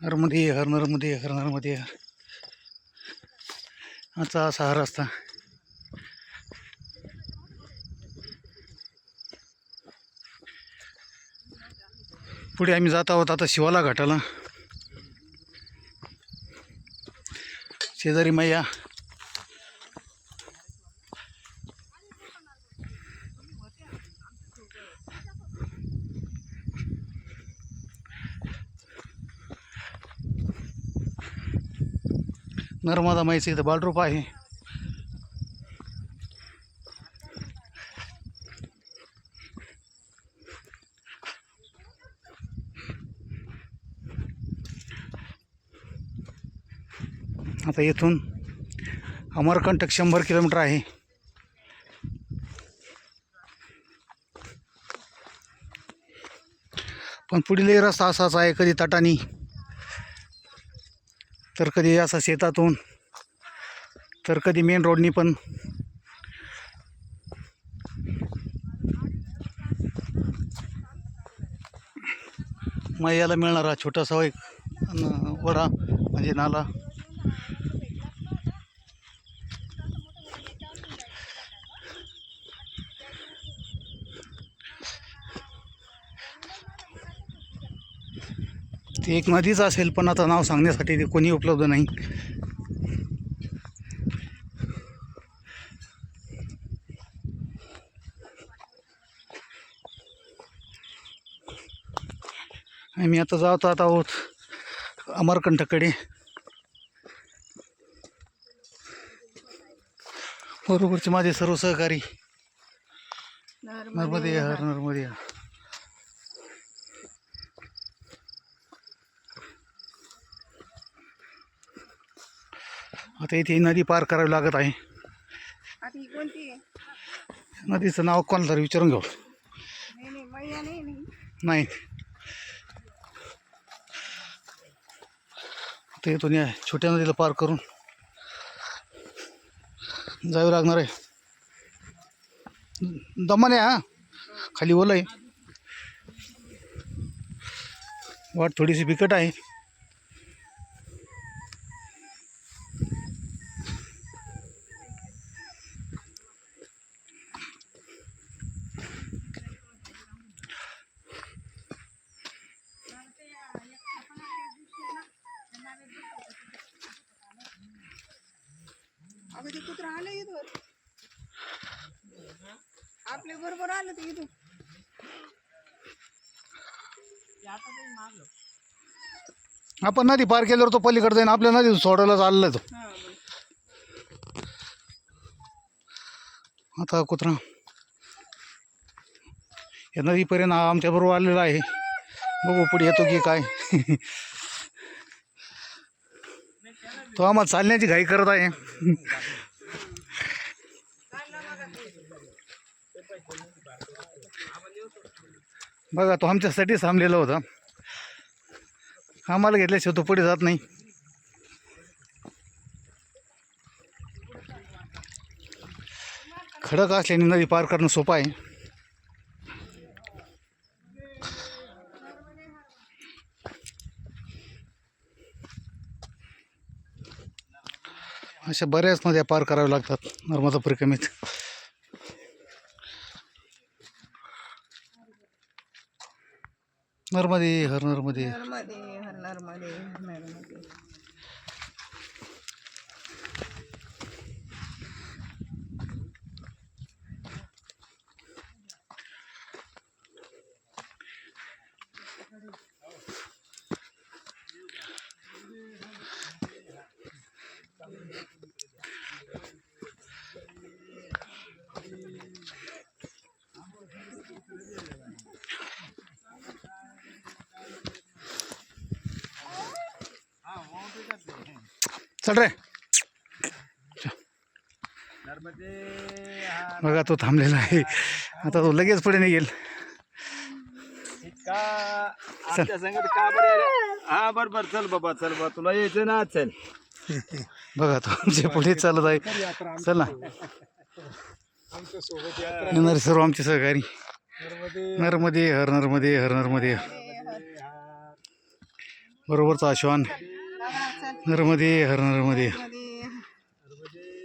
नर्मदे हर नर्मदे हर नर्मदे हर. आजचा असा हा रस्ता. पुढे आम्ही जात आहोत आता शिवाला घाटाला. शेजारी मैया. नर्मदा माईचं इथं बालरूप आहे. आता इथून अमरकंटक 100 किलोमीटर आहे. पण पुढील रस्ता असाच आहे, कधी तटानी तर कधी असा शेतातून तर कधी मेन रोडनी. पण मैयाला मिळणारा छोटासा एक वडा म्हणजे नाला. ती एक नदीच असेल, पण आता नाव सांगण्यासाठी कोणी उपलब्ध नाही. आम्ही आता जात आहोत अमरकंटकडे. बरोबरचे माझे सर्व सहकारी. नर्मदे हर नर्मदे हर. आता इथे नदी पार करावी लागत आहे. नदीचं नाव कोणाला तरी विचारून घेऊ. नाही आता इथून या छोट्या नदीला पार करून जावं लागणार आहे. दमाने हा खाली ओलं आहे. वाट थोडीशी बिकट आहे. आपल्या बरोबर आलं ते इथून. आपण नदी पार केल्यावर तो पलीकडे जाईन. आपल्या नदी सोडायला चाललं तो. आता कुत्रा या नदीपर्यंत आमच्या बरोबर आलेला आहे. बघू पुढे येतो की काय. तो आम्हाला चालण्याची घाई करत आहे. बघा तो आमच्यासाठी थांबलेला होता. आम्हाला घेतल्याशिवाय तो पुढे जात नाही. खडक असल्याने नदी पार करणं सोपं आहे. अशा बऱ्याच नद्या पार कराव्या लागतात नर्मदा परिक्रमेत. नर्मदे हर नर्मदे. नर्मदे हर नर्मदे हर नर्मदे. चल रे. बघा तो थांबलेला आहे. आता तो लगेच पुढे निघेल. हा बरोबर. चल बाबा चल बा, तुला यायचं ना. चल बघा तो आमच्या पुढे चालत आहे. चल ना. येणारे सर्व आमचे सहकारी. नर्मदे हर नर्मदे हर नर्मदे. बरोबरचा आश्वान हा, चल नर्मदे हर नर्मदे. मध्ये